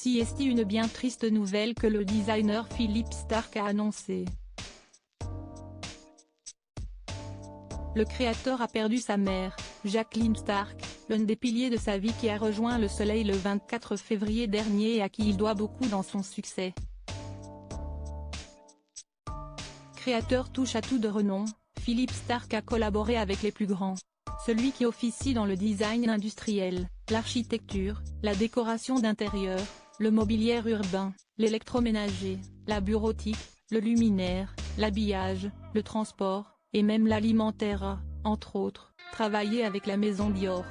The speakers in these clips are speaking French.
Voici une bien triste nouvelle que le designer Philippe Starck a annoncée. Le créateur a perdu sa mère, Jacqueline Starck, l'un des piliers de sa vie qui a rejoint le soleil le 24 février dernier et à qui il doit beaucoup dans son succès. Créateur touche à tout de renom, Philippe Starck a collaboré avec les plus grands. Celui qui officie dans le design industriel, l'architecture, la décoration d'intérieur, le mobilier urbain, l'électroménager, la bureautique, le luminaire, l'habillage, le transport, et même l'alimentaire a, entre autres, travaillé avec la maison Dior.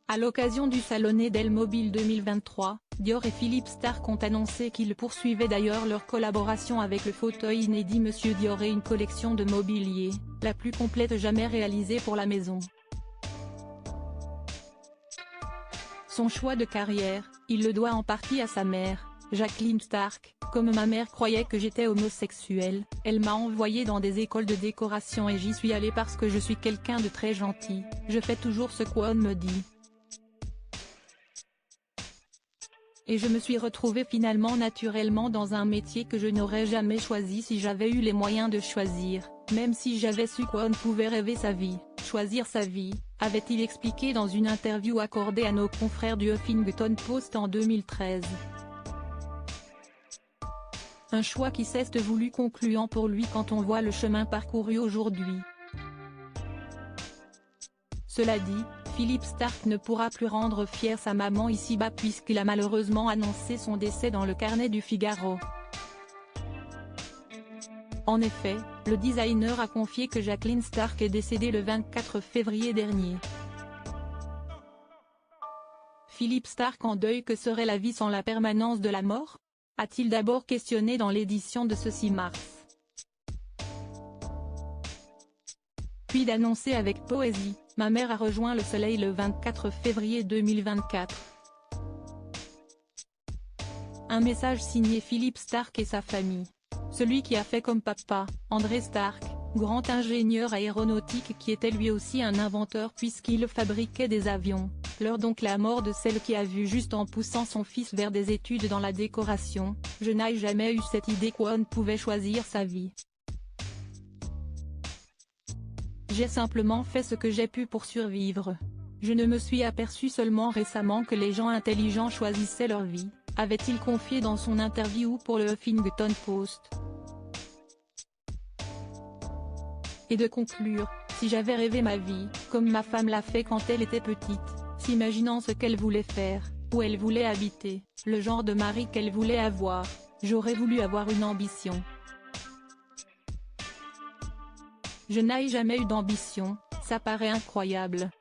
À l'occasion du Salone del Mobile 2023, Dior et Philippe Starck ont annoncé qu'ils poursuivaient d'ailleurs leur collaboration avec le fauteuil inédit Monsieur Dior et une collection de mobilier, la plus complète jamais réalisée pour la maison. Son choix de carrière, il le doit en partie à sa mère, Jacqueline Starck. Comme ma mère croyait que j'étais homosexuel, elle m'a envoyé dans des écoles de décoration et j'y suis allée parce que je suis quelqu'un de très gentil, je fais toujours ce qu'on me dit. Et je me suis retrouvée finalement naturellement dans un métier que je n'aurais jamais choisi si j'avais eu les moyens de choisir, même si j'avais su qu'on pouvait rêver sa vie, choisir sa vie, avait-il expliqué dans une interview accordée à nos confrères du Huffington Post en 2013. Un choix qui s'est voulu concluant pour lui quand on voit le chemin parcouru aujourd'hui. Cela dit, Philippe Starck ne pourra plus rendre fière sa maman ici-bas puisqu'il a malheureusement annoncé son décès dans le carnet du Figaro. En effet, le designer a confié que Jacqueline Starck est décédée le 24 février dernier. Philippe Starck en deuil. Que serait la vie sans la permanence de la mort ? A-t-il d'abord questionné dans l'édition de ce 6 mars. Puis d'annoncer avec poésie, ma mère a rejoint le soleil le 24 février 2024. Un message signé Philippe Starck et sa famille. Celui qui a fait comme papa, André Starck, grand ingénieur aéronautique qui était lui aussi un inventeur puisqu'il fabriquait des avions, pleure donc la mort de celle qui a vu juste en poussant son fils vers des études dans la décoration, je n'ai jamais eu cette idée qu'on pouvait choisir sa vie. J'ai simplement fait ce que j'ai pu pour survivre. Je ne me suis aperçu seulement récemment que les gens intelligents choisissaient leur vie, avait-il confié dans son interview pour le Huffington Post. Et de conclure, si j'avais rêvé ma vie, comme ma femme l'a fait quand elle était petite, s'imaginant ce qu'elle voulait faire, où elle voulait habiter, le genre de mari qu'elle voulait avoir, j'aurais voulu avoir une ambition. Je n'ai jamais eu d'ambition, ça paraît incroyable,